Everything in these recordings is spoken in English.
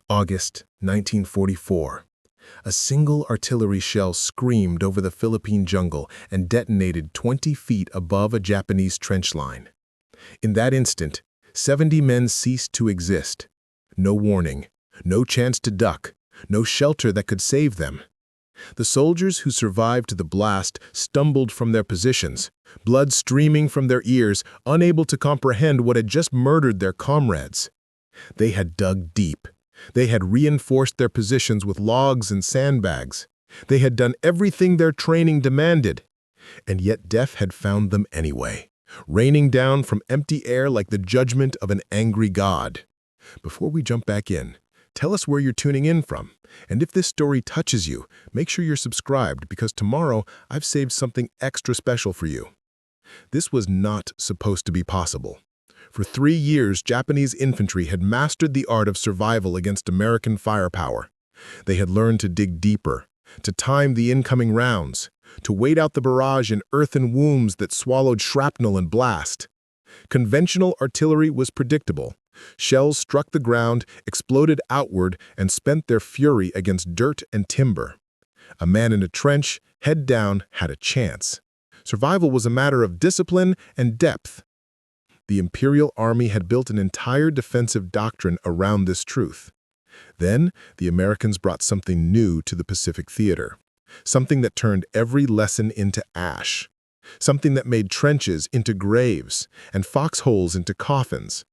August 1944. A single artillery shell screamed over the Philippine jungle and detonated 20 feet above a Japanese trench line. In that instant, 70 men ceased to exist. No warning, no chance to duck, no shelter that could save them. The soldiers who survived the blast stumbled from their positions, blood streaming from their ears, unable to comprehend what had just murdered their comrades. They had dug deep. They had reinforced their positions with logs and sandbags. They had done everything their training demanded. And yet death had found them anyway, raining down from empty air like the judgment of an angry god. Before we jump back in, tell us where you're tuning in from. And if this story touches you, make sure you're subscribed because tomorrow I've saved something extra special for you. This was not supposed to be possible. For 3 years, Japanese infantry had mastered the art of survival against American firepower. They had learned to dig deeper, to time the incoming rounds, to wait out the barrage in earthen wombs that swallowed shrapnel and blast. Conventional artillery was predictable. Shells struck the ground, exploded outward, and spent their fury against dirt and timber. A man in a trench, head down, had a chance. Survival was a matter of discipline and depth. The Imperial Army had built an entire defensive doctrine around this truth. Then, the Americans brought something new to the Pacific theater, something that turned every lesson into ash, something that made trenches into graves and foxholes into coffins.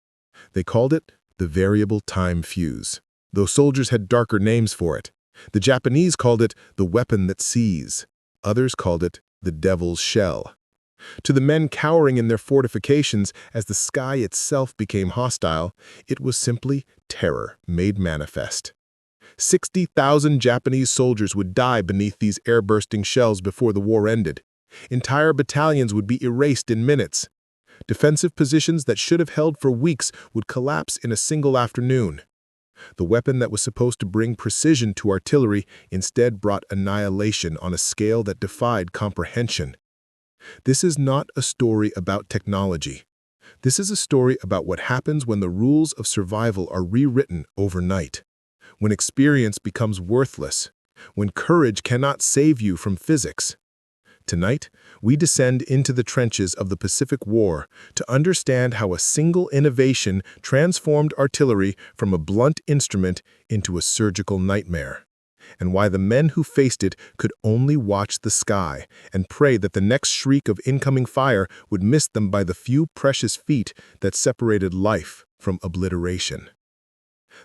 They called it the variable time fuse, though soldiers had darker names for it. The Japanese called it the weapon that sees. Others called it the devil's shell. To the men cowering in their fortifications as the sky itself became hostile, it was simply terror made manifest. 60,000 Japanese soldiers would die beneath these air-bursting shells before the war ended. Entire battalions would be erased in minutes. Defensive positions that should have held for weeks would collapse in a single afternoon. The weapon that was supposed to bring precision to artillery instead brought annihilation on a scale that defied comprehension. This is not a story about technology. This is a story about what happens when the rules of survival are rewritten overnight, when experience becomes worthless, when courage cannot save you from physics. Tonight, we descend into the trenches of the Pacific War to understand how a single innovation transformed artillery from a blunt instrument into a surgical nightmare, and why the men who faced it could only watch the sky and pray that the next shriek of incoming fire would miss them by the few precious feet that separated life from obliteration.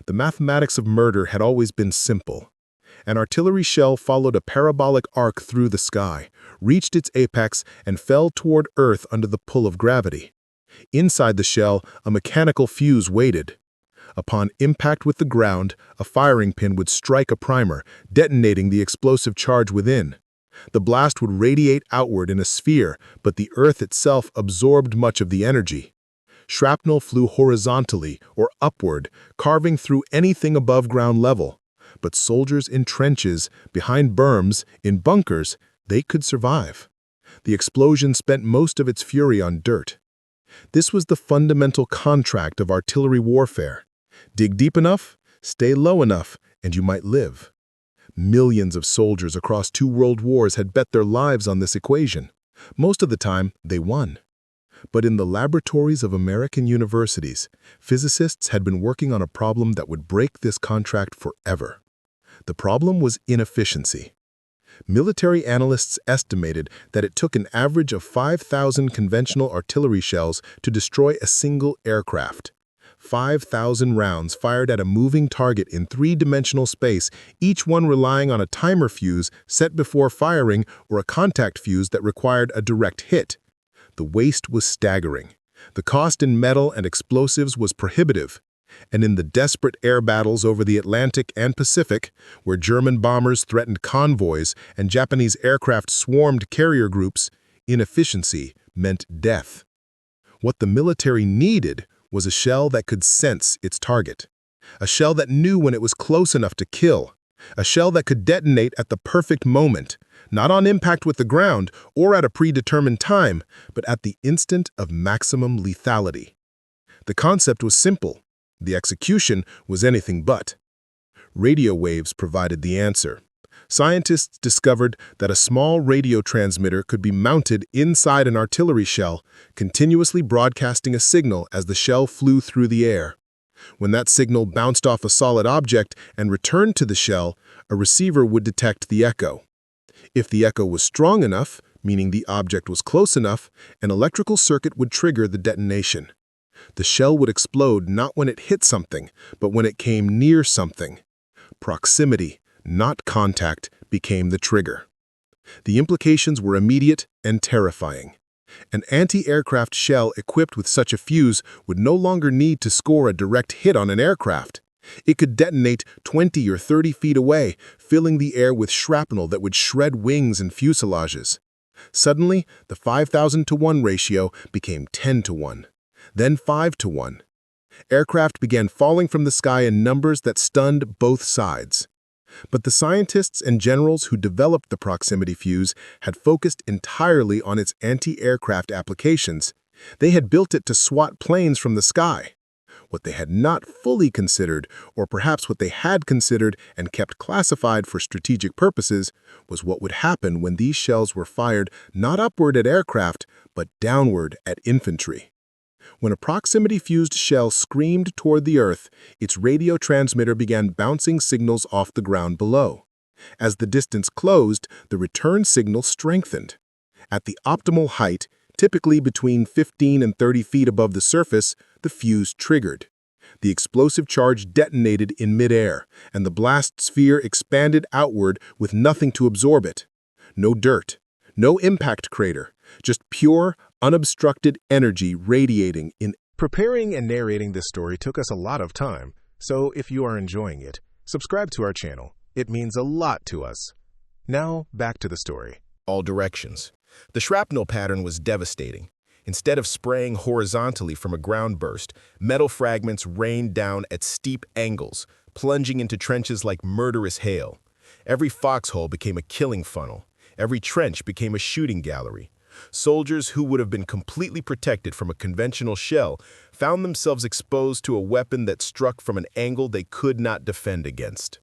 The mathematics of murder had always been simple. An artillery shell followed a parabolic arc through the sky, reached its apex, and fell toward Earth under the pull of gravity. Inside the shell, a mechanical fuse waited. Upon impact with the ground, a firing pin would strike a primer, detonating the explosive charge within. The blast would radiate outward in a sphere, but the Earth itself absorbed much of the energy. Shrapnel flew horizontally or upward, carving through anything above ground level. But soldiers in trenches, behind berms, in bunkers, they could survive. The explosion spent most of its fury on dirt. This was the fundamental contract of artillery warfare. Dig deep enough, stay low enough, and you might live. Millions of soldiers across 2 world wars had bet their lives on this equation. Most of the time, they won. But in the laboratories of American universities, physicists had been working on a problem that would break this contract forever. The problem was inefficiency. Military analysts estimated that it took an average of 5,000 conventional artillery shells to destroy a single aircraft. 5,000 rounds fired at a moving target in 3-dimensional space, each one relying on a timer fuse set before firing or a contact fuse that required a direct hit. The waste was staggering. The cost in metal and explosives was prohibitive. And in the desperate air battles over the Atlantic and Pacific, where German bombers threatened convoys and Japanese aircraft swarmed carrier groups, inefficiency meant death. What the military needed was a shell that could sense its target, a shell that knew when it was close enough to kill, a shell that could detonate at the perfect moment, not on impact with the ground or at a predetermined time, but at the instant of maximum lethality. The concept was simple. The execution was anything but. Radio waves provided the answer. Scientists discovered that a small radio transmitter could be mounted inside an artillery shell, continuously broadcasting a signal as the shell flew through the air. When that signal bounced off a solid object and returned to the shell, a receiver would detect the echo. If the echo was strong enough, meaning the object was close enough, an electrical circuit would trigger the detonation. The shell would explode not when it hit something, but when it came near something. Proximity, not contact, became the trigger. The implications were immediate and terrifying. An anti-aircraft shell equipped with such a fuse would no longer need to score a direct hit on an aircraft. It could detonate 20 or 30 feet away, filling the air with shrapnel that would shred wings and fuselages. Suddenly, the 5,000-to-1 ratio became 10-to-1, then 5-to-1. Aircraft began falling from the sky in numbers that stunned both sides. But the scientists and generals who developed the proximity fuse had focused entirely on its anti-aircraft applications. They had built it to swat planes from the sky. What they had not fully considered, or perhaps what they had considered and kept classified for strategic purposes, was what would happen when these shells were fired not upward at aircraft, but downward at infantry. When a proximity-fused shell screamed toward the Earth, its radio transmitter began bouncing signals off the ground below. As the distance closed, the return signal strengthened. At the optimal height, typically between 15 and 30 feet above the surface, the fuse triggered. The explosive charge detonated in midair, and the blast sphere expanded outward with nothing to absorb it. No dirt, no impact crater, just pure, unobstructed energy radiating in. Preparing and narrating this story took us a lot of time, so if you are enjoying it, subscribe to our channel. It means a lot to us. Now, back to the story. All directions. The shrapnel pattern was devastating. Instead of spraying horizontally from a ground burst, metal fragments rained down at steep angles, plunging into trenches like murderous hail. Every foxhole became a killing funnel. Every trench became a shooting gallery. Soldiers who would have been completely protected from a conventional shell found themselves exposed to a weapon that struck from an angle they could not defend against.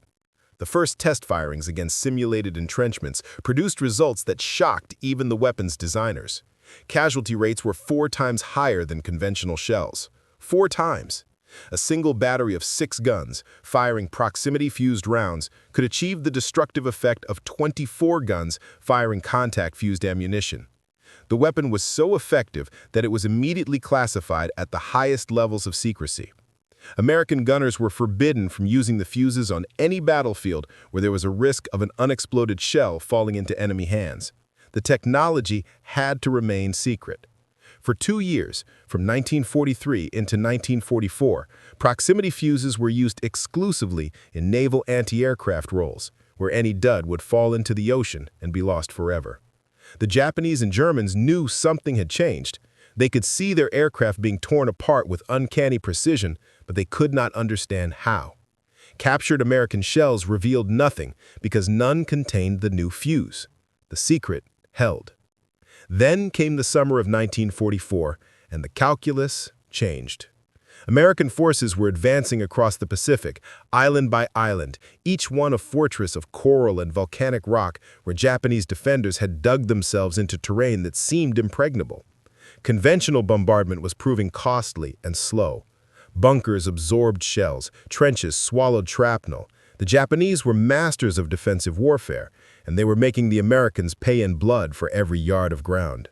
The first test firings against simulated entrenchments produced results that shocked even the weapon's designers. Casualty rates were 4 times higher than conventional shells. 4 times! A single battery of 6 guns, firing proximity-fused rounds, could achieve the destructive effect of 24 guns firing contact-fused ammunition. The weapon was so effective that it was immediately classified at the highest levels of secrecy. American gunners were forbidden from using the fuses on any battlefield where there was a risk of an unexploded shell falling into enemy hands. The technology had to remain secret. For 2 years, from 1943 into 1944, proximity fuses were used exclusively in naval anti-aircraft roles, where any dud would fall into the ocean and be lost forever. The Japanese and Germans knew something had changed. They could see their aircraft being torn apart with uncanny precision, but they could not understand how. Captured American shells revealed nothing because none contained the new fuse. The secret held. Then came the summer of 1944, and the calculus changed. American forces were advancing across the Pacific, island by island, each one a fortress of coral and volcanic rock where Japanese defenders had dug themselves into terrain that seemed impregnable. Conventional bombardment was proving costly and slow. Bunkers absorbed shells, trenches swallowed shrapnel. The Japanese were masters of defensive warfare, and they were making the Americans pay in blood for every yard of ground.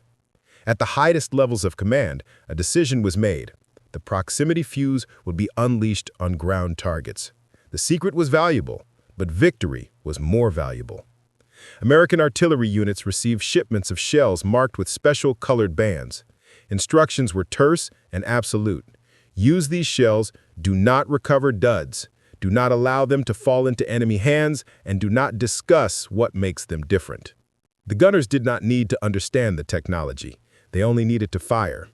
At the highest levels of command, a decision was made. The proximity fuse would be unleashed on ground targets. The secret was valuable, but victory was more valuable. American artillery units received shipments of shells marked with special colored bands. Instructions were terse and absolute. Use these shells, do not recover duds, do not allow them to fall into enemy hands, and do not discuss what makes them different. The gunners did not need to understand the technology. They only needed to fire.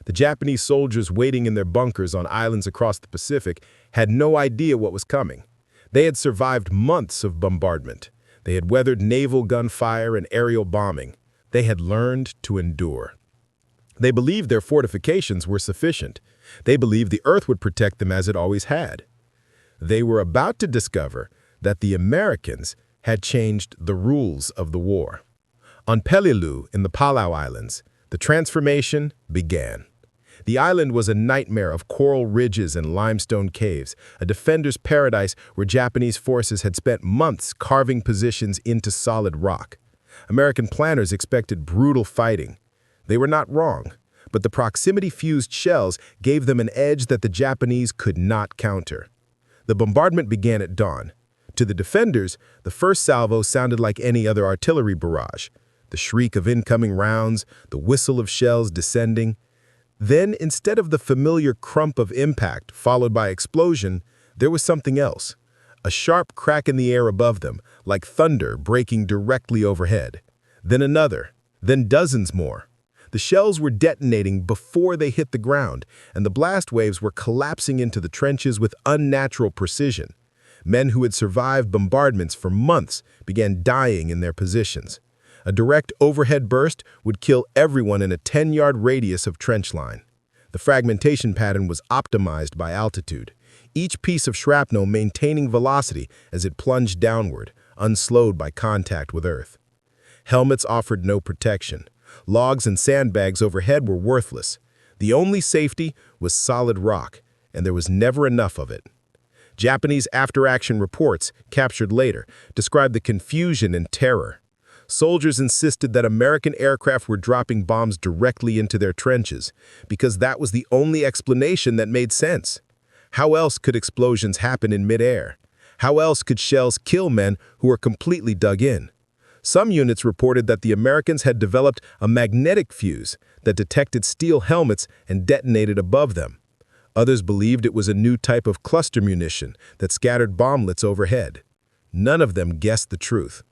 The Japanese soldiers waiting in their bunkers on islands across the Pacific had no idea what was coming. They had survived months of bombardment. They had weathered naval gunfire and aerial bombing. They had learned to endure. They believed their fortifications were sufficient. They believed the earth would protect them as it always had. They were about to discover that the Americans had changed the rules of the war. On Peleliu in the Palau Islands, the transformation began. The island was a nightmare of coral ridges and limestone caves, a defender's paradise where Japanese forces had spent months carving positions into solid rock. American planners expected brutal fighting. They were not wrong, but the proximity-fused shells gave them an edge that the Japanese could not counter. The bombardment began at dawn. To the defenders, the first salvo sounded like any other artillery barrage. The shriek of incoming rounds, the whistle of shells descending. Then, instead of the familiar crump of impact followed by explosion, there was something else. A sharp crack in the air above them, like thunder breaking directly overhead. Then another, then dozens more. The shells were detonating before they hit the ground, and the blast waves were collapsing into the trenches with unnatural precision. Men who had survived bombardments for months began dying in their positions. A direct overhead burst would kill everyone in a 10-yard radius of trench line. The fragmentation pattern was optimized by altitude, each piece of shrapnel maintaining velocity as it plunged downward, unslowed by contact with earth. Helmets offered no protection. Logs and sandbags overhead were worthless. The only safety was solid rock, and there was never enough of it. Japanese after-action reports, captured later, described the confusion and terror. Soldiers insisted that American aircraft were dropping bombs directly into their trenches, because that was the only explanation that made sense. How else could explosions happen in midair? How else could shells kill men who were completely dug in? Some units reported that the Americans had developed a magnetic fuse that detected steel helmets and detonated above them. Others believed it was a new type of cluster munition that scattered bomblets overhead. None of them guessed the truth.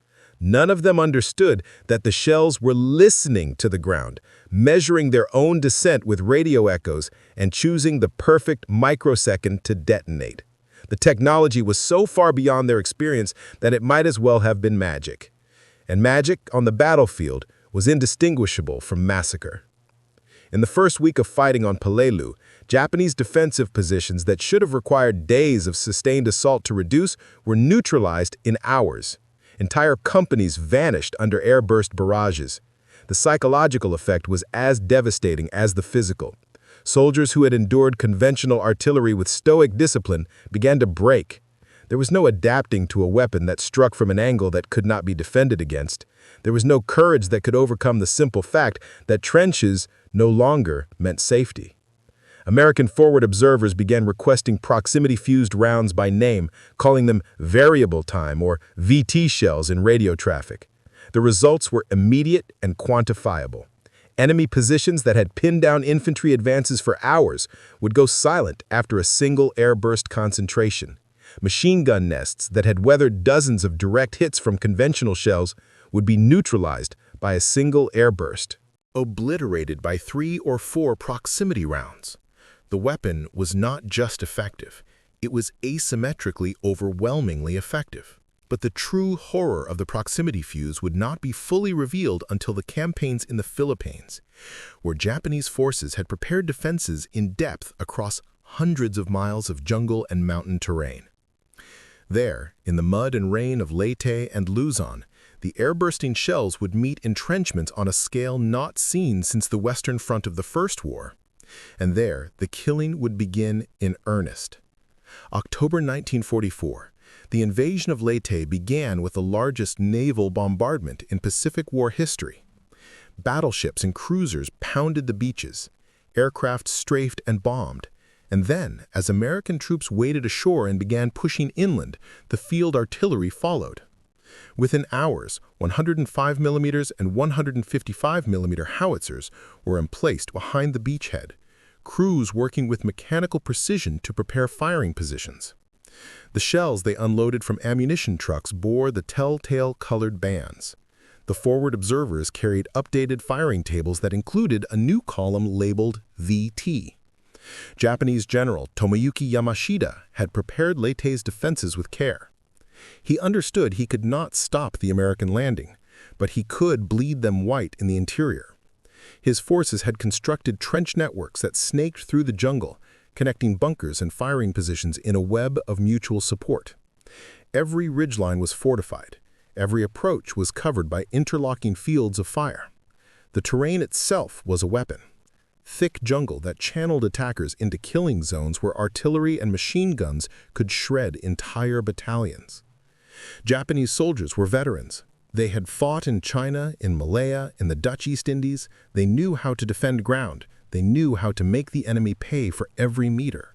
None of them understood that the shells were listening to the ground, measuring their own descent with radio echoes and choosing the perfect microsecond to detonate. The technology was so far beyond their experience that it might as well have been magic. And magic on the battlefield was indistinguishable from massacre. In the first week of fighting on Peleliu, Japanese defensive positions that should have required days of sustained assault to reduce were neutralized in hours. Entire companies vanished under airburst barrages. The psychological effect was as devastating as the physical. Soldiers who had endured conventional artillery with stoic discipline began to break. There was no adapting to a weapon that struck from an angle that could not be defended against. There was no courage that could overcome the simple fact that trenches no longer meant safety. American forward observers began requesting proximity-fused rounds by name, calling them variable time or VT shells in radio traffic. The results were immediate and quantifiable. Enemy positions that had pinned down infantry advances for hours would go silent after a single airburst concentration. Machine gun nests that had weathered dozens of direct hits from conventional shells would be neutralized by a single airburst. Obliterated by 3 or 4 proximity rounds. The weapon was not just effective, it was asymmetrically overwhelmingly effective. But the true horror of the proximity fuse would not be fully revealed until the campaigns in the Philippines, where Japanese forces had prepared defenses in depth across hundreds of miles of jungle and mountain terrain. There, in the mud and rain of Leyte and Luzon, the air-bursting shells would meet entrenchments on a scale not seen since the Western Front of the First War. And there, the killing would begin in earnest. October 1944, the invasion of Leyte began with the largest naval bombardment in Pacific War history. Battleships and cruisers pounded the beaches, aircraft strafed and bombed, and then, as American troops waded ashore and began pushing inland, the field artillery followed. Within hours, 105mm and 155mm howitzers were emplaced behind the beachhead, crews working with mechanical precision to prepare firing positions. The shells they unloaded from ammunition trucks bore the telltale colored bands. The forward observers carried updated firing tables that included a new column labeled VT. Japanese General Tomoyuki Yamashita had prepared Leyte's defenses with care. He understood he could not stop the American landing, but he could bleed them white in the interior. His forces had constructed trench networks that snaked through the jungle, connecting bunkers and firing positions in a web of mutual support. Every ridgeline was fortified. Every approach was covered by interlocking fields of fire. The terrain itself was a weapon. Thick jungle that channeled attackers into killing zones where artillery and machine guns could shred entire battalions. Japanese soldiers were veterans. They had fought in China, in Malaya, in the Dutch East Indies. They knew how to defend ground. They knew how to make the enemy pay for every meter.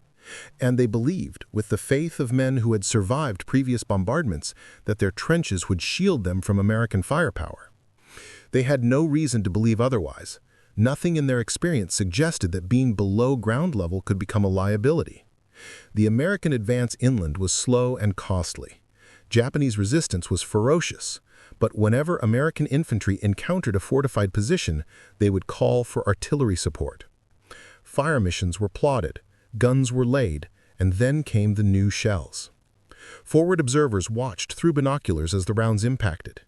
And they believed, with the faith of men who had survived previous bombardments, that their trenches would shield them from American firepower. They had no reason to believe otherwise. Nothing in their experience suggested that being below ground level could become a liability. The American advance inland was slow and costly. Japanese resistance was ferocious, but whenever American infantry encountered a fortified position, they would call for artillery support. Fire missions were plotted, guns were laid, and then came the new shells. Forward observers watched through binoculars as the rounds impacted.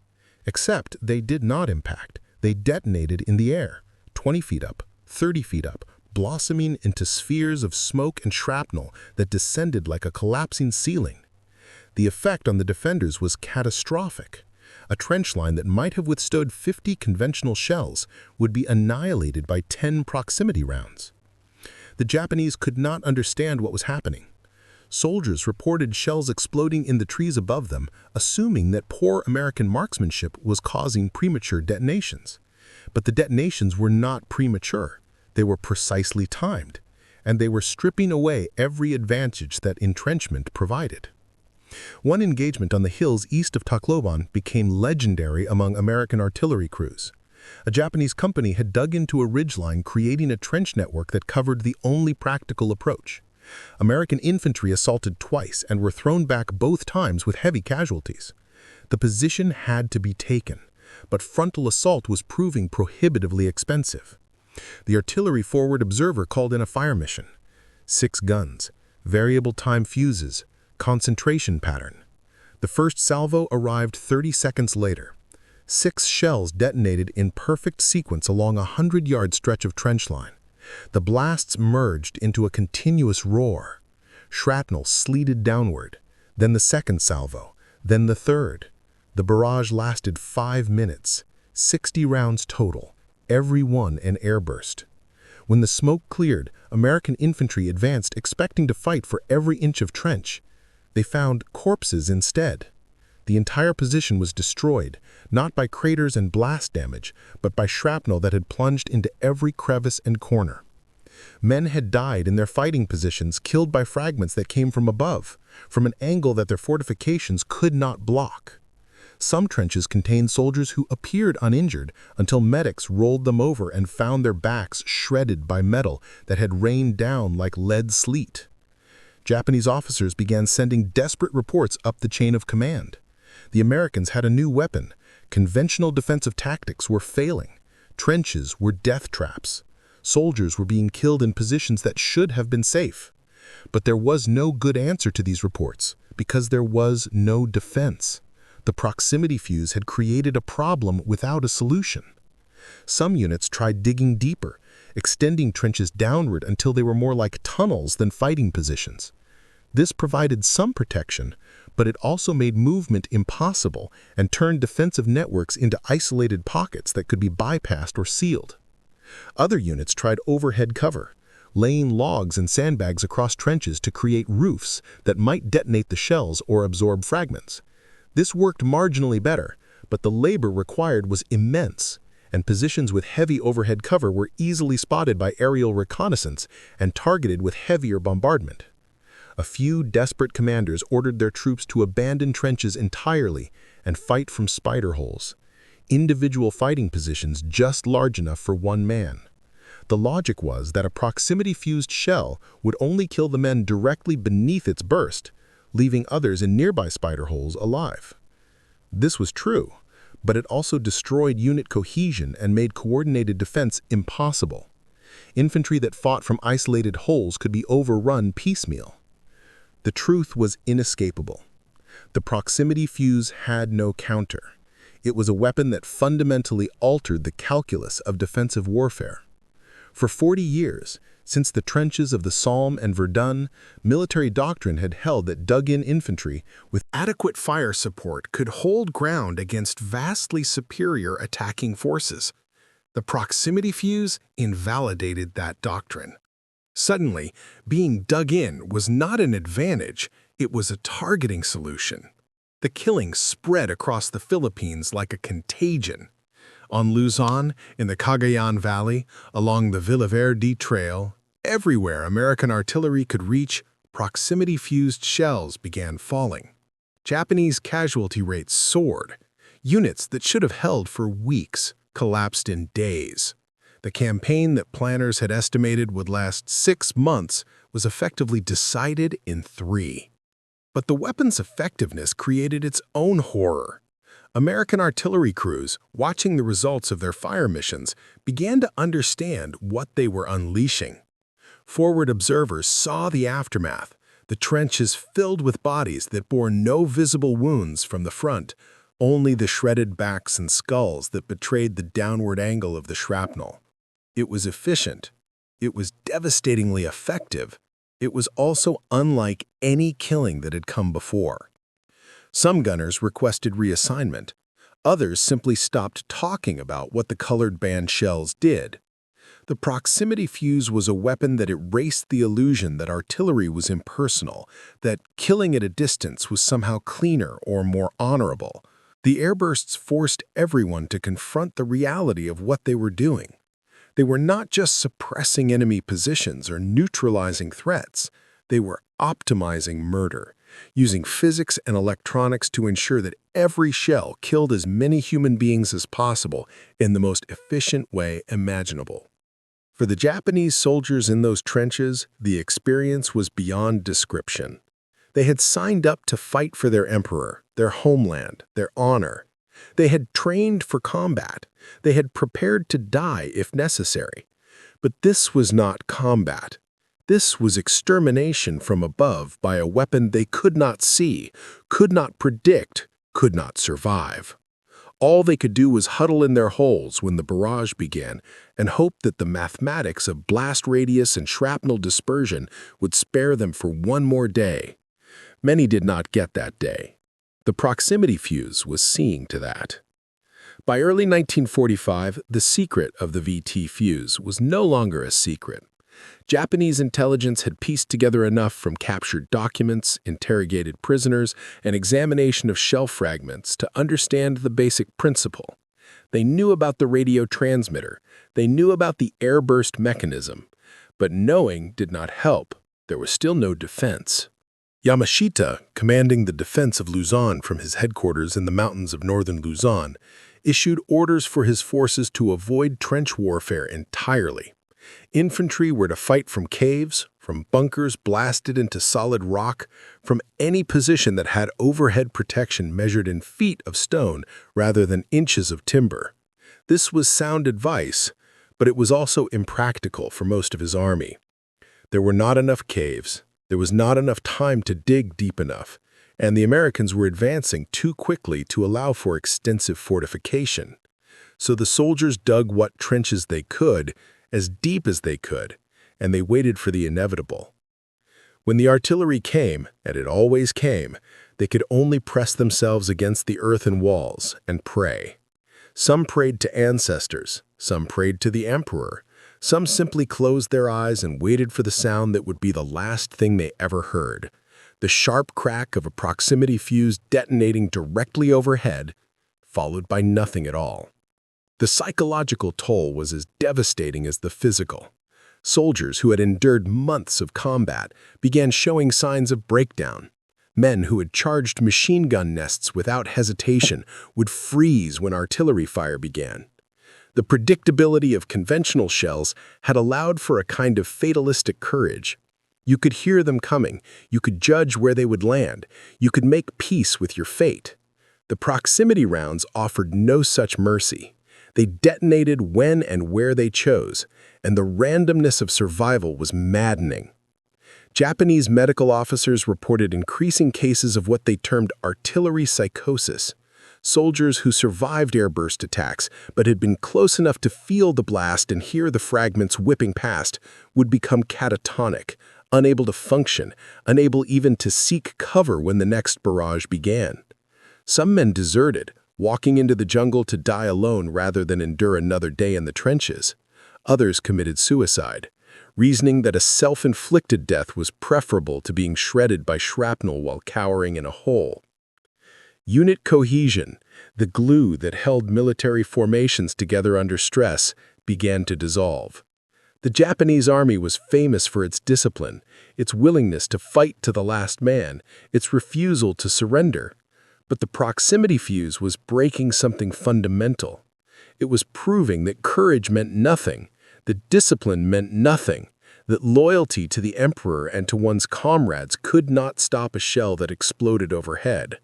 Except they did not impact. They detonated in the air, 20 feet up, 30 feet up, blossoming into spheres of smoke and shrapnel that descended like a collapsing ceiling. The effect on the defenders was catastrophic. A trench line that might have withstood 50 conventional shells would be annihilated by 10 proximity rounds. The Japanese could not understand what was happening. Soldiers reported shells exploding in the trees above them, assuming that poor American marksmanship was causing premature detonations. But the detonations were not premature. They were precisely timed, and they were stripping away every advantage that entrenchment provided. One engagement on the hills east of Tacloban became legendary among American artillery crews. A Japanese company had dug into a ridgeline, creating a trench network that covered the only practical approach. American infantry assaulted twice and were thrown back both times with heavy casualties. The position had to be taken, but frontal assault was proving prohibitively expensive. The artillery forward observer called in a fire mission. 6 guns, variable time fuses, concentration pattern. The first salvo arrived 30 seconds later. 6 shells detonated in perfect sequence along a 100-yard stretch of trench line. The blasts merged into a continuous roar. Shrapnel sleeted downward, then the second salvo, then the third. The barrage lasted 5 minutes, 60 rounds total, every one an airburst. When the smoke cleared, American infantry advanced expecting to fight for every inch of trench. They found corpses instead. The entire position was destroyed, not by craters and blast damage, but by shrapnel that had plunged into every crevice and corner. Men had died in their fighting positions, killed by fragments that came from above, from an angle that their fortifications could not block. Some trenches contained soldiers who appeared uninjured until medics rolled them over and found their backs shredded by metal that had rained down like lead sleet. Japanese officers began sending desperate reports up the chain of command. The Americans had a new weapon. Conventional defensive tactics were failing. Trenches were death traps. Soldiers were being killed in positions that should have been safe. But there was no good answer to these reports, because there was no defense. The proximity fuse had created a problem without a solution. Some units tried digging deeper, extending trenches downward until they were more like tunnels than fighting positions. This provided some protection, but it also made movement impossible and turned defensive networks into isolated pockets that could be bypassed or sealed. Other units tried overhead cover, laying logs and sandbags across trenches to create roofs that might detonate the shells or absorb fragments. This worked marginally better, but the labor required was immense, and positions with heavy overhead cover were easily spotted by aerial reconnaissance and targeted with heavier bombardment. A few desperate commanders ordered their troops to abandon trenches entirely and fight from spider holes, individual fighting positions just large enough for one man. The logic was that a proximity-fused shell would only kill the men directly beneath its burst, leaving others in nearby spider holes alive. This was true, but it also destroyed unit cohesion and made coordinated defense impossible. Infantry that fought from isolated holes could be overrun piecemeal. The truth was inescapable. The proximity fuse had no counter. It was a weapon that fundamentally altered the calculus of defensive warfare. For 40 years, Since the trenches of the Somme and Verdun, military doctrine had held that dug-in infantry with adequate fire support could hold ground against vastly superior attacking forces. The proximity fuse invalidated that doctrine. Suddenly, being dug in was not an advantage, it was a targeting solution. The killing spread across the Philippines like a contagion. On Luzon, in the Cagayan Valley, along the Villaverde Trail, everywhere American artillery could reach, proximity-fused shells began falling. Japanese casualty rates soared. Units that should have held for weeks collapsed in days. The campaign that planners had estimated would last 6 months was effectively decided in 3. But the weapon's effectiveness created its own horror. American artillery crews, watching the results of their fire missions, began to understand what they were unleashing. Forward observers saw the aftermath, the trenches filled with bodies that bore no visible wounds from the front, only the shredded backs and skulls that betrayed the downward angle of the shrapnel. It was efficient. It was devastatingly effective. It was also unlike any killing that had come before. Some gunners requested reassignment. Others simply stopped talking about what the colored band shells did. The proximity fuse was a weapon that erased the illusion that artillery was impersonal, that killing at a distance was somehow cleaner or more honorable. The airbursts forced everyone to confront the reality of what they were doing. They were not just suppressing enemy positions or neutralizing threats. They were optimizing murder, using physics and electronics to ensure that every shell killed as many human beings as possible in the most efficient way imaginable. For the Japanese soldiers in those trenches, the experience was beyond description. They had signed up to fight for their emperor, their homeland, their honor. They had trained for combat. They had prepared to die if necessary. But this was not combat. This was extermination from above by a weapon they could not see, could not predict, could not survive. All they could do was huddle in their holes when the barrage began and hope that the mathematics of blast radius and shrapnel dispersion would spare them for one more day. Many did not get that day. The proximity fuse was seeing to that. By early 1945, the secret of the VT fuse was no longer a secret. Japanese intelligence had pieced together enough from captured documents, interrogated prisoners, and examination of shell fragments to understand the basic principle. They knew about the radio transmitter. They knew about the airburst mechanism. But knowing did not help. There was still no defense. Yamashita, commanding the defense of Luzon from his headquarters in the mountains of northern Luzon, issued orders for his forces to avoid trench warfare entirely. Infantry were to fight from caves, from bunkers blasted into solid rock, from any position that had overhead protection measured in feet of stone rather than inches of timber. This was sound advice, but it was also impractical for most of his army. There were not enough caves, there was not enough time to dig deep enough, and the Americans were advancing too quickly to allow for extensive fortification. So the soldiers dug what trenches they could, as deep as they could, and they waited for the inevitable. When the artillery came, and it always came, they could only press themselves against the earthen walls and pray. Some prayed to ancestors, some prayed to the emperor, some simply closed their eyes and waited for the sound that would be the last thing they ever heard, the sharp crack of a proximity fuse detonating directly overhead, followed by nothing at all. The psychological toll was as devastating as the physical. Soldiers who had endured months of combat began showing signs of breakdown. Men who had charged machine gun nests without hesitation would freeze when artillery fire began. The predictability of conventional shells had allowed for a kind of fatalistic courage. You could hear them coming, you could judge where they would land, you could make peace with your fate. The proximity rounds offered no such mercy. They detonated when and where they chose, and the randomness of survival was maddening. Japanese medical officers reported increasing cases of what they termed artillery psychosis. soldiers who survived airburst attacks but had been close enough to feel the blast and hear the fragments whipping past, would become catatonic, unable to function, unable even to seek cover when the next barrage began. Some men deserted, walking into the jungle to die alone rather than endure another day in the trenches. Others committed suicide, reasoning that a self-inflicted death was preferable to being shredded by shrapnel while cowering in a hole. Unit cohesion, the glue that held military formations together under stress, began to dissolve. The Japanese army was famous for its discipline, its willingness to fight to the last man, its refusal to surrender. But the proximity fuse was breaking something fundamental. It was proving that courage meant nothing, that discipline meant nothing, that loyalty to the emperor and to one's comrades could not stop a shell that exploded overhead.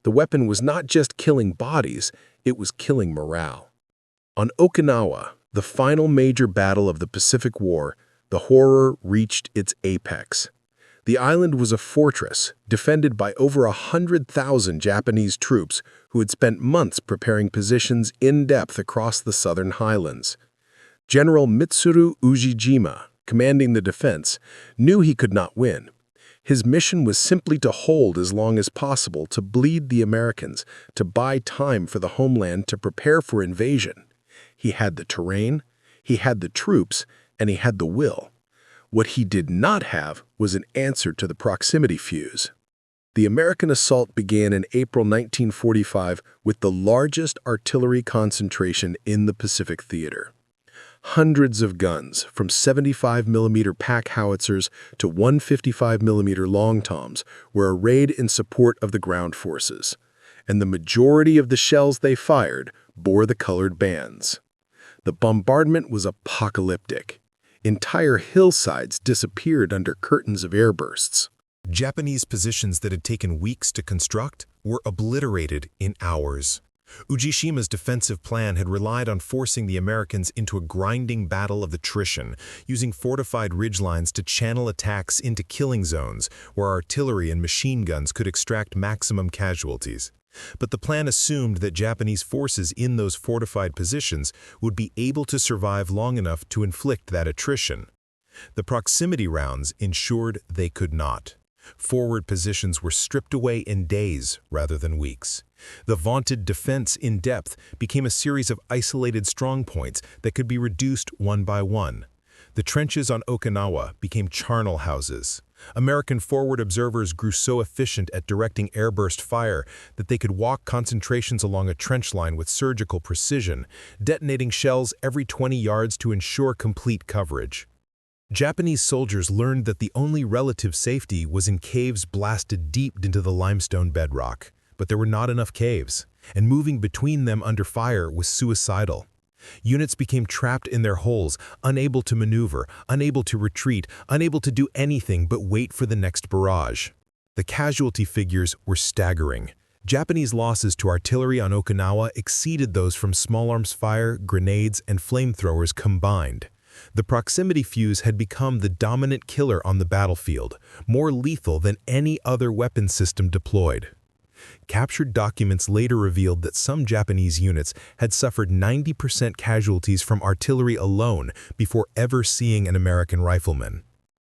The weapon was not just killing bodies, it was killing morale. On Okinawa, the final major battle of the Pacific War, the horror reached its apex. The island was a fortress, defended by over 100,000 Japanese troops who had spent months preparing positions in depth across the southern highlands. General Mitsuru Ujijima, commanding the defense, knew he could not win. His mission was simply to hold as long as possible, to bleed the Americans, to buy time for the homeland to prepare for invasion. He had the terrain, he had the troops, and he had the will. What he did not have was an answer to the proximity fuse. The American assault began in April 1945 with the largest artillery concentration in the Pacific Theater. Hundreds of guns, from 75mm pack howitzers to 155mm long toms, were arrayed in support of the ground forces, and the majority of the shells they fired bore the colored bands. The bombardment was apocalyptic. Entire hillsides disappeared under curtains of airbursts. Japanese positions that had taken weeks to construct were obliterated in hours. Ujishima's defensive plan had relied on forcing the Americans into a grinding battle of attrition, using fortified ridgelines to channel attacks into killing zones where artillery and machine guns could extract maximum casualties. But the plan assumed that Japanese forces in those fortified positions would be able to survive long enough to inflict that attrition. The proximity rounds ensured they could not. Forward positions were stripped away in days rather than weeks. The vaunted defense in depth became a series of isolated strongpoints that could be reduced one by one. The trenches on Okinawa became charnel houses. American forward observers grew so efficient at directing airburst fire that they could walk concentrations along a trench line with surgical precision, detonating shells every 20 yards to ensure complete coverage. Japanese soldiers learned that the only relative safety was in caves blasted deep into the limestone bedrock. But there were not enough caves, and moving between them under fire was suicidal. Units became trapped in their holes, unable to maneuver, unable to retreat, unable to do anything but wait for the next barrage. The casualty figures were staggering. Japanese losses to artillery on Okinawa exceeded those from small arms fire, grenades, and flamethrowers combined. The proximity fuse had become the dominant killer on the battlefield, more lethal than any other weapon system deployed. Captured documents later revealed that some Japanese units had suffered 90% casualties from artillery alone before ever seeing an American rifleman.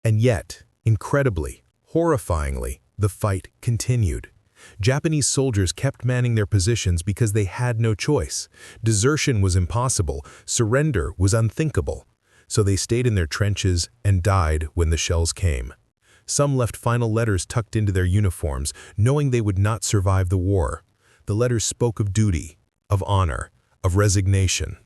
And yet, incredibly, horrifyingly, the fight continued. Japanese soldiers kept manning their positions because they had no choice. Desertion was impossible, surrender was unthinkable. So they stayed in their trenches and died when the shells came. Some left final letters tucked into their uniforms, knowing they would not survive the war. The letters spoke of duty, of honor, of resignation.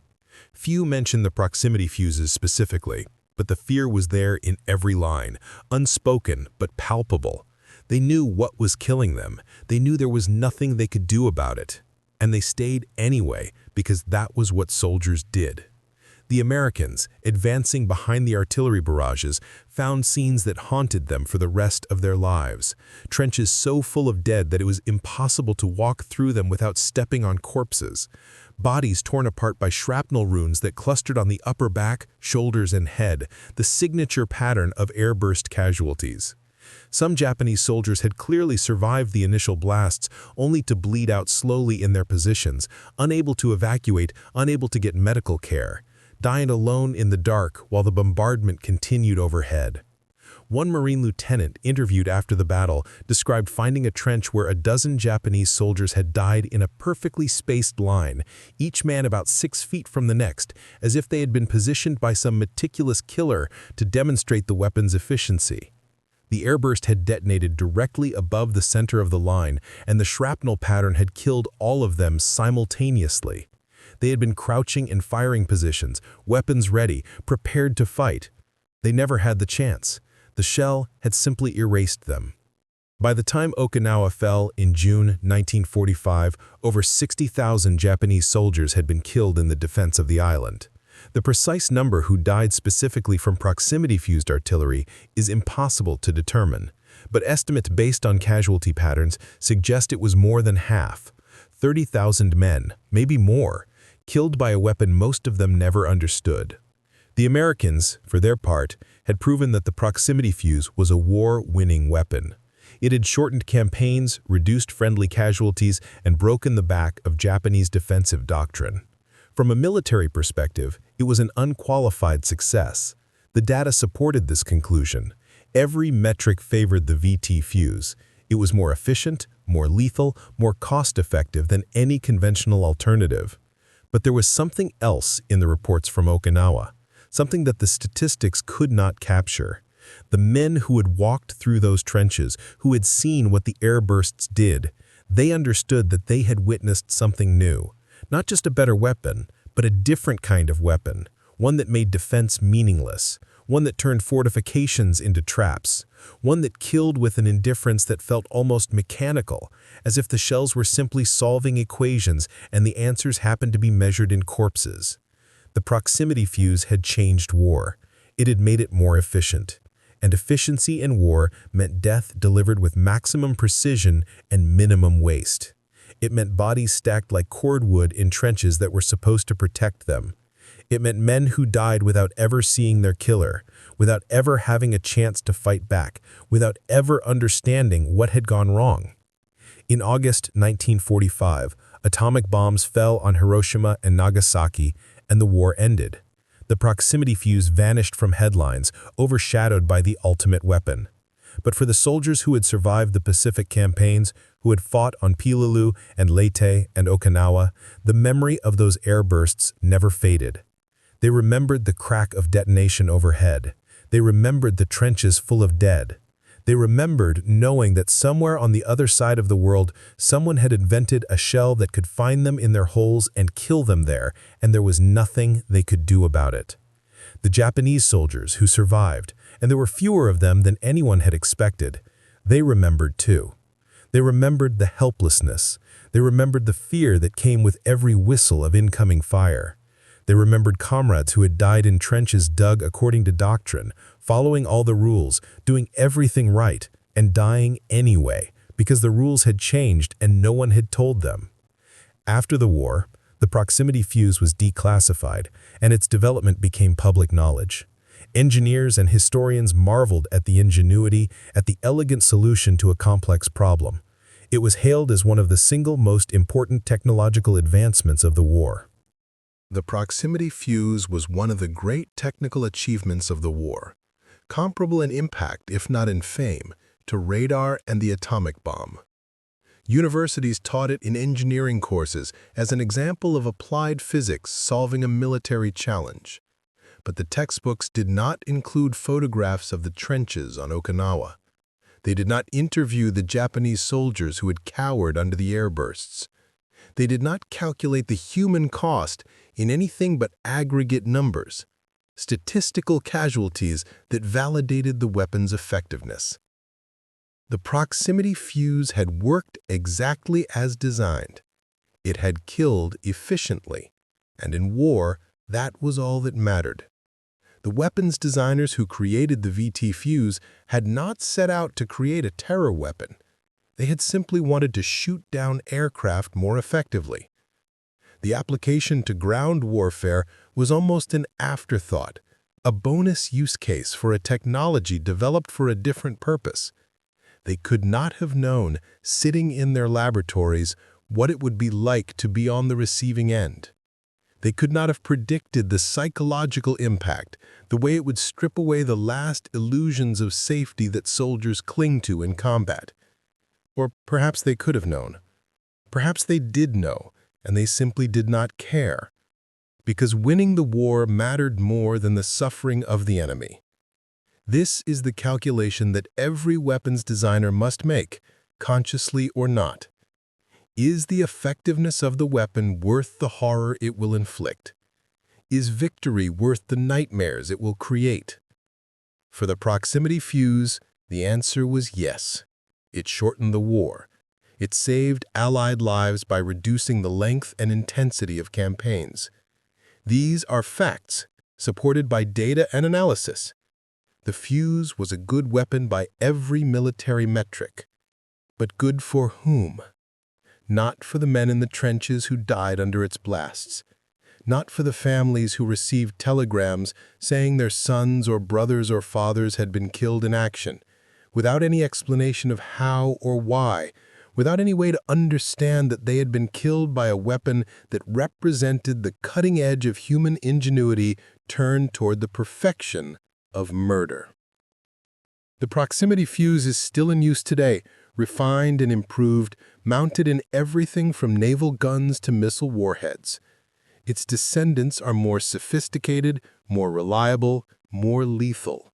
Few mentioned the proximity fuses specifically, but the fear was there in every line, unspoken but palpable. They knew what was killing them. They knew there was nothing they could do about it. And they stayed anyway, because that was what soldiers did. The Americans, advancing behind the artillery barrages, found scenes that haunted them for the rest of their lives. Trenches so full of dead that it was impossible to walk through them without stepping on corpses. Bodies torn apart by shrapnel wounds that clustered on the upper back, shoulders, and head, the signature pattern of airburst casualties. Some Japanese soldiers had clearly survived the initial blasts, only to bleed out slowly in their positions, unable to evacuate, unable to get medical care, dying alone in the dark while the bombardment continued overhead. One Marine lieutenant interviewed after the battle described finding a trench where a dozen Japanese soldiers had died in a perfectly spaced line, each man about 6 feet from the next, as if they had been positioned by some meticulous killer to demonstrate the weapon's efficiency. The airburst had detonated directly above the center of the line, and the shrapnel pattern had killed all of them simultaneously. They had been crouching in firing positions, weapons ready, prepared to fight. They never had the chance. The shell had simply erased them. By the time Okinawa fell in June 1945, over 60,000 Japanese soldiers had been killed in the defense of the island. The precise number who died specifically from proximity-fused artillery is impossible to determine, but estimates based on casualty patterns suggest it was more than half. 30,000 men, maybe more, killed by a weapon most of them never understood. The Americans, for their part, had proven that the proximity fuse was a war-winning weapon. It had shortened campaigns, reduced friendly casualties, and broken the back of Japanese defensive doctrine. From a military perspective, it was an unqualified success. The data supported this conclusion. Every metric favored the VT fuse. It was more efficient, more lethal, more cost-effective than any conventional alternative. But there was something else in the reports from Okinawa, something that the statistics could not capture. The men who had walked through those trenches, who had seen what the airbursts did, they understood that they had witnessed something new. Not just a better weapon, but a different kind of weapon, one that made defense meaningless, one that turned fortifications into traps, one that killed with an indifference that felt almost mechanical, as if the shells were simply solving equations and the answers happened to be measured in corpses. The proximity fuse had changed war. It had made it more efficient. And efficiency in war meant death delivered with maximum precision and minimum waste. It meant bodies stacked like cordwood in trenches that were supposed to protect them. It meant men who died without ever seeing their killer, without ever having a chance to fight back, without ever understanding what had gone wrong. In August 1945, atomic bombs fell on Hiroshima and Nagasaki, and the war ended. The proximity fuse vanished from headlines, overshadowed by the ultimate weapon. But for the soldiers who had survived the Pacific campaigns, who had fought on Peleliu and Leyte and Okinawa, the memory of those airbursts never faded. They remembered the crack of detonation overhead. They remembered the trenches full of dead. They remembered knowing that somewhere on the other side of the world, someone had invented a shell that could find them in their holes and kill them there, and there was nothing they could do about it. The Japanese soldiers who survived, and there were fewer of them than anyone had expected, they remembered too. They remembered the helplessness. They remembered the fear that came with every whistle of incoming fire. They remembered comrades who had died in trenches dug according to doctrine, following all the rules, doing everything right, and dying anyway, because the rules had changed and no one had told them. After the war, the proximity fuse was declassified, and its development became public knowledge. Engineers and historians marveled at the ingenuity, at the elegant solution to a complex problem. It was hailed as one of the single most important technological advancements of the war. The proximity fuse was one of the great technical achievements of the war, comparable in impact, if not in fame, to radar and the atomic bomb. Universities taught it in engineering courses as an example of applied physics solving a military challenge. But the textbooks did not include photographs of the trenches on Okinawa. They did not interview the Japanese soldiers who had cowered under the airbursts. They did not calculate the human cost in anything but aggregate numbers, statistical casualties that validated the weapon's effectiveness. The proximity fuse had worked exactly as designed. It had killed efficiently, and in war, that was all that mattered. The weapons designers who created the VT fuse had not set out to create a terror weapon. They had simply wanted to shoot down aircraft more effectively. The application to ground warfare was almost an afterthought, a bonus use case for a technology developed for a different purpose. They could not have known, sitting in their laboratories, what it would be like to be on the receiving end. They could not have predicted the psychological impact, the way it would strip away the last illusions of safety that soldiers cling to in combat. Or perhaps they could have known. Perhaps they did know, and they simply did not care. Because winning the war mattered more than the suffering of the enemy. This is the calculation that every weapons designer must make, consciously or not. Is the effectiveness of the weapon worth the horror it will inflict? Is victory worth the nightmares it will create? For the proximity fuse, the answer was yes. It shortened the war. It saved Allied lives by reducing the length and intensity of campaigns. These are facts, supported by data and analysis. The fuse was a good weapon by every military metric. But good for whom? Not for the men in the trenches who died under its blasts. Not for the families who received telegrams saying their sons or brothers or fathers had been killed in action, without any explanation of how or why, without any way to understand that they had been killed by a weapon that represented the cutting edge of human ingenuity turned toward the perfection of murder. The proximity fuse is still in use today, refined and improved, mounted in everything from naval guns to missile warheads. Its descendants are more sophisticated, more reliable, more lethal.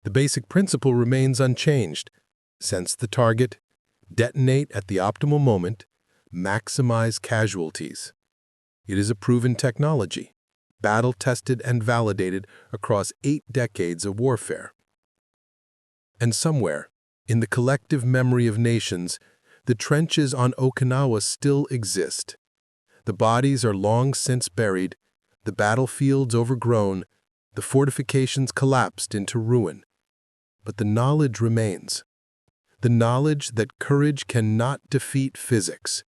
The basic principle remains unchanged. Sense the target, detonate at the optimal moment, maximize casualties. It is a proven technology, battle-tested and validated across 8 decades of warfare. And somewhere, in the collective memory of nations, the trenches on Okinawa still exist. The bodies are long since buried, the battlefields overgrown, the fortifications collapsed into ruin. But the knowledge remains. The knowledge that courage cannot defeat physics,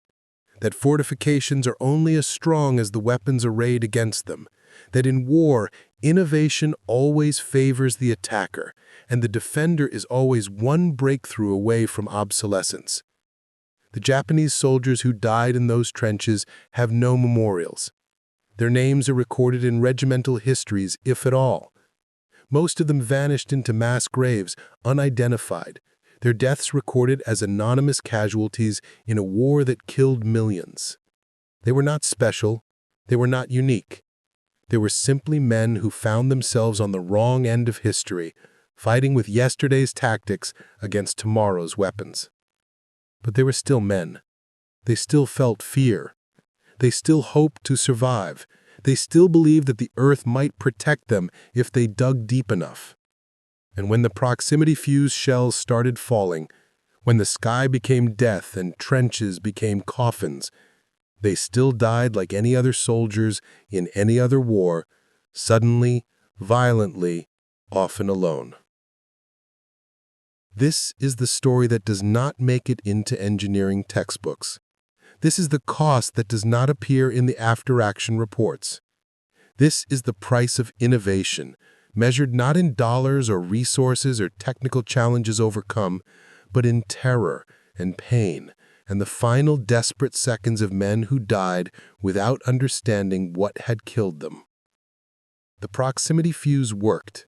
that fortifications are only as strong as the weapons arrayed against them, that in war, innovation always favors the attacker, and the defender is always one breakthrough away from obsolescence. The Japanese soldiers who died in those trenches have no memorials. Their names are recorded in regimental histories, if at all. Most of them vanished into mass graves, unidentified, their deaths recorded as anonymous casualties in a war that killed millions. They were not special. They were not unique. They were simply men who found themselves on the wrong end of history, fighting with yesterday's tactics against tomorrow's weapons. But they were still men. They still felt fear. They still hoped to survive. They still believed that the earth might protect them if they dug deep enough. And when the proximity fuse shells started falling, when the sky became death and trenches became coffins, they still died like any other soldiers in any other war, suddenly, violently, often alone. This is the story that does not make it into engineering textbooks. This is the cost that does not appear in the after-action reports. This is the price of innovation, measured not in dollars or resources or technical challenges overcome, but in terror and pain and the final desperate seconds of men who died without understanding what had killed them. The proximity fuse worked.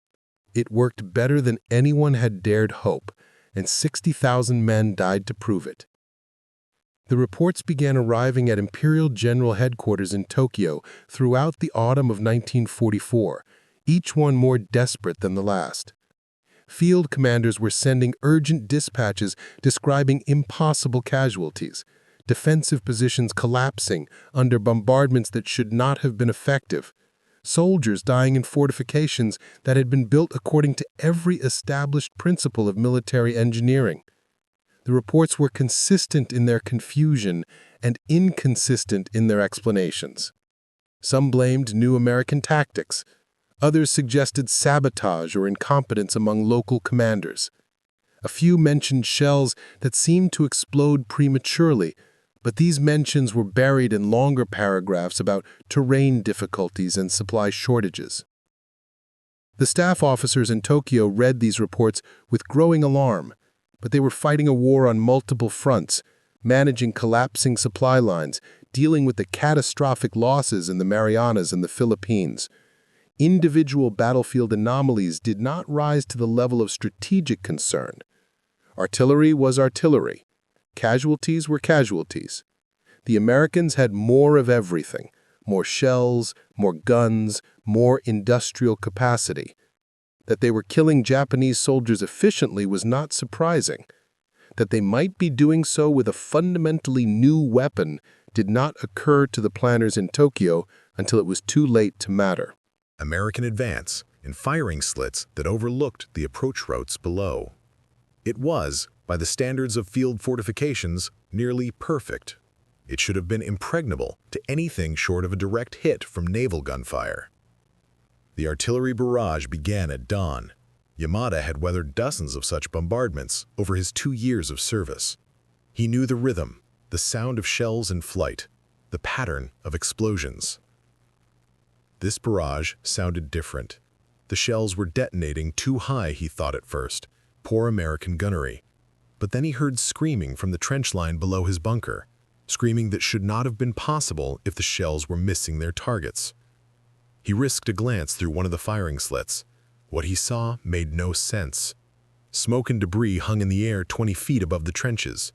It worked better than anyone had dared hope, and 60,000 men died to prove it. The reports began arriving at Imperial General Headquarters in Tokyo throughout the autumn of 1944, each one more desperate than the last. Field commanders were sending urgent dispatches describing impossible casualties, defensive positions collapsing under bombardments that should not have been effective, soldiers dying in fortifications that had been built according to every established principle of military engineering. The reports were consistent in their confusion and inconsistent in their explanations. Some blamed new American tactics. Others suggested sabotage or incompetence among local commanders. A few mentioned shells that seemed to explode prematurely, but these mentions were buried in longer paragraphs about terrain difficulties and supply shortages. The staff officers in Tokyo read these reports with growing alarm. But they were fighting a war on multiple fronts, managing collapsing supply lines, dealing with the catastrophic losses in the Marianas and the Philippines. Individual battlefield anomalies did not rise to the level of strategic concern. Artillery was artillery. Casualties were casualties. The Americans had more of everything: more shells, more guns, more industrial capacity. That they were killing Japanese soldiers efficiently was not surprising. That they might be doing so with a fundamentally new weapon did not occur to the planners in Tokyo until it was too late to matter. American advance in firing slits that overlooked the approach routes below. It was, by the standards of field fortifications, nearly perfect. It should have been impregnable to anything short of a direct hit from naval gunfire. The artillery barrage began at dawn. Yamada had weathered dozens of such bombardments over his 2 years of service. He knew the rhythm, the sound of shells in flight, the pattern of explosions. This barrage sounded different. The shells were detonating too high, he thought at first. Poor American gunnery. But then he heard screaming from the trench line below his bunker, screaming that should not have been possible if the shells were missing their targets. He risked a glance through one of the firing slits. What he saw made no sense. Smoke and debris hung in the air 20 feet above the trenches.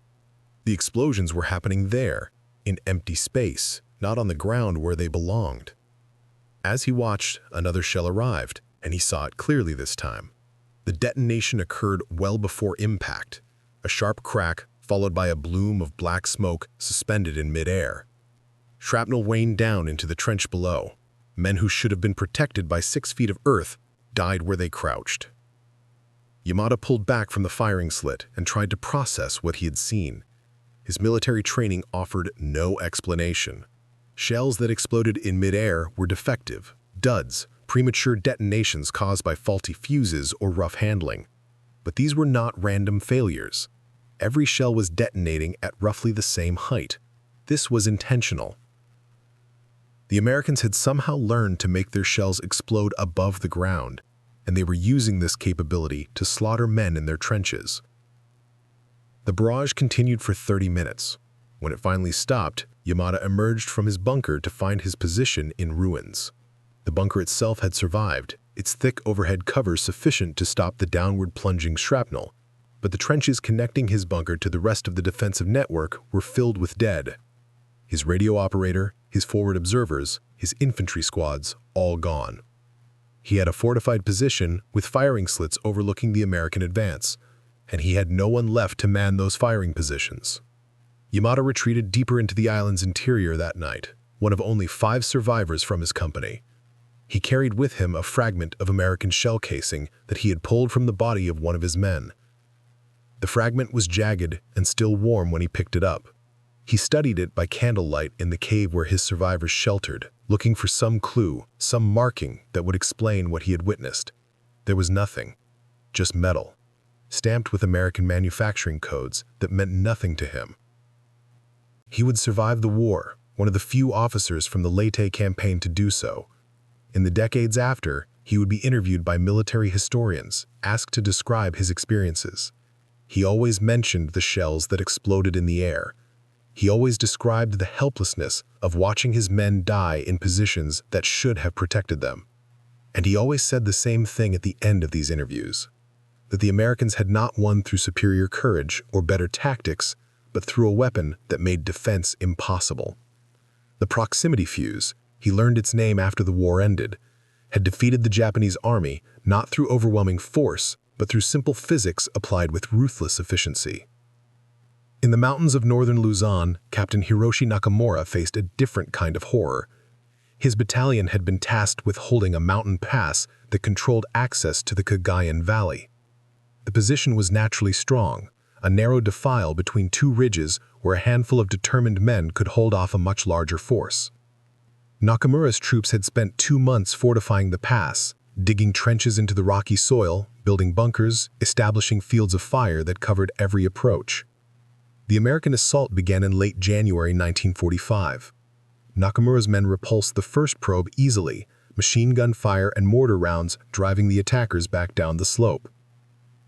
The explosions were happening there, in empty space, not on the ground where they belonged. As he watched, another shell arrived, and he saw it clearly this time. The detonation occurred well before impact, a sharp crack followed by a bloom of black smoke suspended in midair. Shrapnel rained down into the trench below. Men who should have been protected by 6 feet of earth died where they crouched. Yamada pulled back from the firing slit and tried to process what he had seen. His military training offered no explanation. Shells that exploded in midair were defective, duds, premature detonations caused by faulty fuses or rough handling. But these were not random failures. Every shell was detonating at roughly the same height. This was intentional. The Americans had somehow learned to make their shells explode above the ground, and they were using this capability to slaughter men in their trenches. The barrage continued for 30 minutes. When it finally stopped, Yamada emerged from his bunker to find his position in ruins. The bunker itself had survived, its thick overhead cover sufficient to stop the downward plunging shrapnel, but the trenches connecting his bunker to the rest of the defensive network were filled with dead. His radio operator, his forward observers, his infantry squads, all gone. He had a fortified position with firing slits overlooking the American advance, and he had no one left to man those firing positions. Yamada retreated deeper into the island's interior that night, one of only 5 survivors from his company. He carried with him a fragment of American shell casing that he had pulled from the body of one of his men. The fragment was jagged and still warm when he picked it up. He studied it by candlelight in the cave where his survivors sheltered, looking for some clue, some marking that would explain what he had witnessed. There was nothing, just metal, stamped with American manufacturing codes that meant nothing to him. He would survive the war, one of the few officers from the Leyte campaign to do so. In the decades after, he would be interviewed by military historians, asked to describe his experiences. He always mentioned the shells that exploded in the air. He always described the helplessness of watching his men die in positions that should have protected them. And he always said the same thing at the end of these interviews, that the Americans had not won through superior courage or better tactics, but through a weapon that made defense impossible. The proximity fuse, he learned its name after the war ended, had defeated the Japanese army not through overwhelming force, but through simple physics applied with ruthless efficiency. In the mountains of northern Luzon, Captain Hiroshi Nakamura faced a different kind of horror. His battalion had been tasked with holding a mountain pass that controlled access to the Cagayan Valley. The position was naturally strong, a narrow defile between 2 ridges where a handful of determined men could hold off a much larger force. Nakamura's troops had spent 2 months fortifying the pass, digging trenches into the rocky soil, building bunkers, establishing fields of fire that covered every approach. The American assault began in late January 1945. Nakamura's men repulsed the first probe easily, machine gun fire and mortar rounds driving the attackers back down the slope.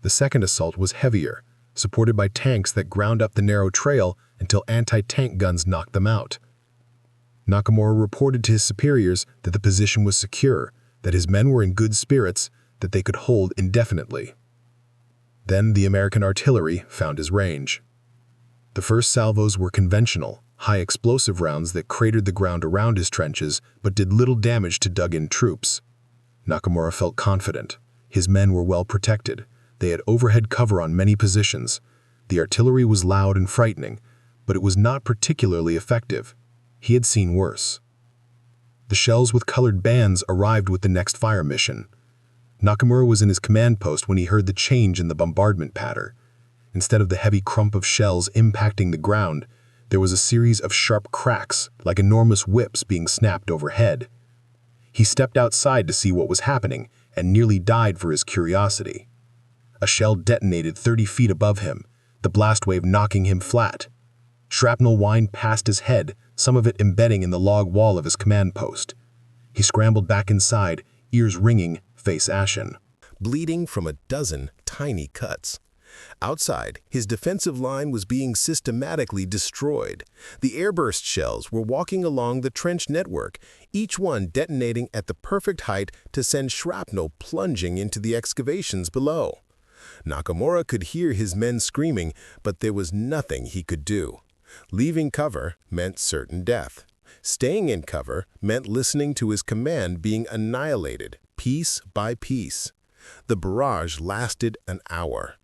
The second assault was heavier, supported by tanks that ground up the narrow trail until anti-tank guns knocked them out. Nakamura reported to his superiors that the position was secure, that his men were in good spirits, that they could hold indefinitely. Then the American artillery found his range. The first salvos were conventional, high-explosive rounds that cratered the ground around his trenches but did little damage to dug-in troops. Nakamura felt confident. His men were well protected. They had overhead cover on many positions. The artillery was loud and frightening, but it was not particularly effective. He had seen worse. The shells with colored bands arrived with the next fire mission. Nakamura was in his command post when he heard the change in the bombardment pattern. Instead of the heavy crump of shells impacting the ground, there was a series of sharp cracks, like enormous whips being snapped overhead. He stepped outside to see what was happening and nearly died for his curiosity. A shell detonated 30 feet above him, the blast wave knocking him flat. Shrapnel whined past his head, some of it embedding in the log wall of his command post. He scrambled back inside, ears ringing, face ashen, bleeding from a dozen tiny cuts. Outside, his defensive line was being systematically destroyed. The airburst shells were walking along the trench network, each one detonating at the perfect height to send shrapnel plunging into the excavations below. Nakamura could hear his men screaming, but there was nothing he could do. Leaving cover meant certain death. Staying in cover meant listening to his command being annihilated, piece by piece. The barrage lasted an hour.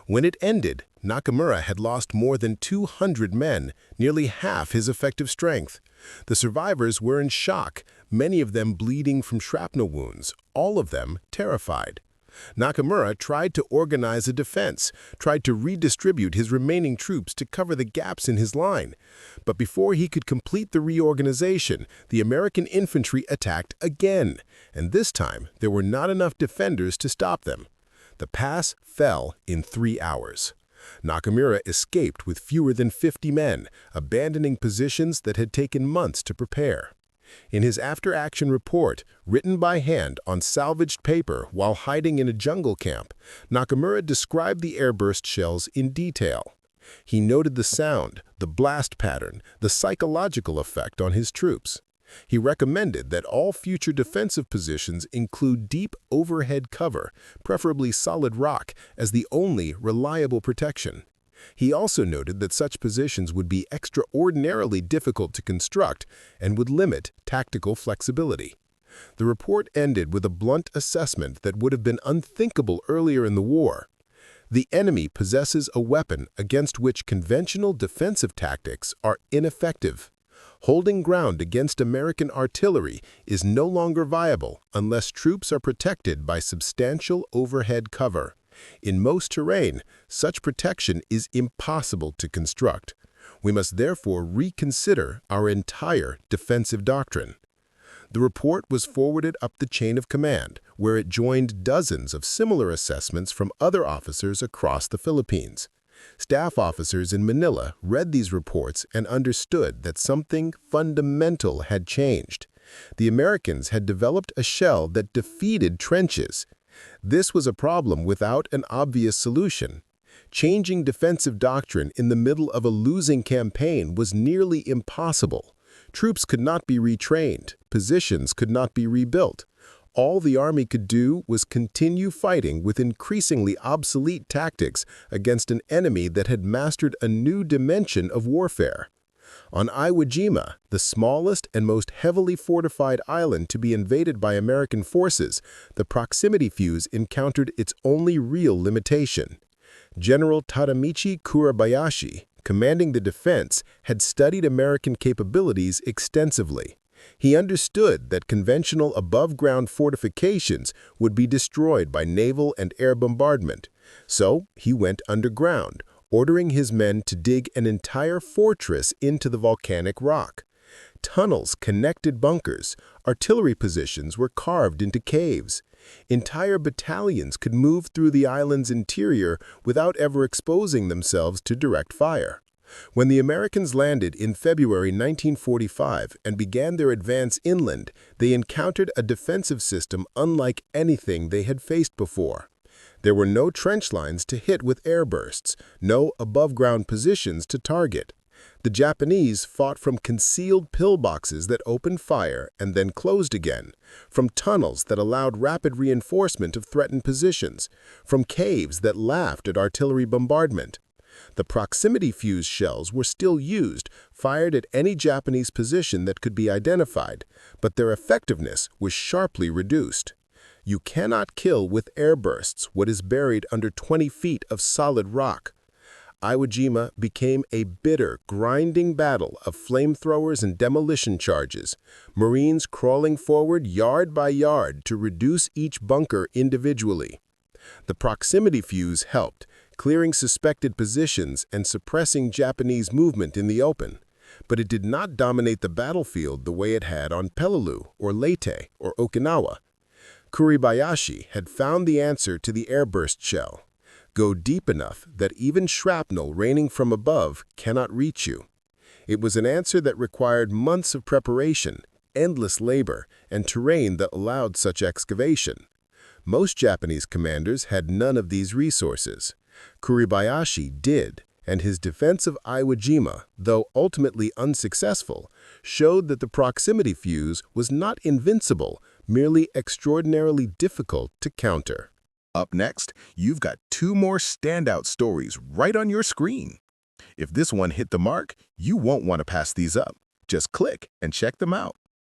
When it ended, Nakamura had lost more than 200 men, nearly half his effective strength. The survivors were in shock, many of them bleeding from shrapnel wounds, all of them terrified. Nakamura tried to organize a defense, tried to redistribute his remaining troops to cover the gaps in his line. But before he could complete the reorganization, the American infantry attacked again, and this time there were not enough defenders to stop them. The pass fell in 3 hours. Nakamura escaped with fewer than 50 men, abandoning positions that had taken months to prepare. In his after-action report, written by hand on salvaged paper while hiding in a jungle camp, Nakamura described the airburst shells in detail. He noted the sound, the blast pattern, the psychological effect on his troops. He recommended that all future defensive positions include deep overhead cover, preferably solid rock, as the only reliable protection. He also noted that such positions would be extraordinarily difficult to construct and would limit tactical flexibility. The report ended with a blunt assessment that would have been unthinkable earlier in the war. The enemy possesses a weapon against which conventional defensive tactics are ineffective. Holding ground against American artillery is no longer viable unless troops are protected by substantial overhead cover. In most terrain, such protection is impossible to construct. We must therefore reconsider our entire defensive doctrine. The report was forwarded up the chain of command, where it joined dozens of similar assessments from other officers across the Philippines. Staff officers in Manila read these reports and understood that something fundamental had changed. The Americans had developed a shell that defeated trenches. This was a problem without an obvious solution. Changing defensive doctrine in the middle of a losing campaign was nearly impossible. Troops could not be retrained, positions could not be rebuilt. All the Army could do was continue fighting with increasingly obsolete tactics against an enemy that had mastered a new dimension of warfare. On Iwo Jima, the smallest and most heavily fortified island to be invaded by American forces, the proximity fuse encountered its only real limitation. General Tadamichi Kurabayashi, commanding the defense, had studied American capabilities extensively. He understood that conventional above-ground fortifications would be destroyed by naval and air bombardment. So he went underground, ordering his men to dig an entire fortress into the volcanic rock. Tunnels connected bunkers, artillery positions were carved into caves. Entire battalions could move through the island's interior without ever exposing themselves to direct fire. When the Americans landed in February 1945 and began their advance inland, they encountered a defensive system unlike anything they had faced before. There were no trench lines to hit with airbursts, no above-ground positions to target. The Japanese fought from concealed pillboxes that opened fire and then closed again, from tunnels that allowed rapid reinforcement of threatened positions, from caves that laughed at artillery bombardment. The proximity fuse shells were still used, fired at any Japanese position that could be identified, but their effectiveness was sharply reduced. You cannot kill with airbursts what is buried under 20 feet of solid rock. Iwo Jima became a bitter, grinding battle of flamethrowers and demolition charges, Marines crawling forward yard by yard to reduce each bunker individually. The proximity fuse helped, clearing suspected positions and suppressing Japanese movement in the open, but it did not dominate the battlefield the way it had on Peleliu or Leyte or Okinawa. Kuribayashi had found the answer to the airburst shell. Go deep enough that even shrapnel raining from above cannot reach you. It was an answer that required months of preparation, endless labor, and terrain that allowed such excavation. Most Japanese commanders had none of these resources. Kuribayashi did, and his defense of Iwo Jima, though ultimately unsuccessful, showed that the proximity fuse was not invincible, merely extraordinarily difficult to counter. Up next, you've got two more standout stories right on your screen. If this one hit the mark, you won't want to pass these up. Just click and check them out.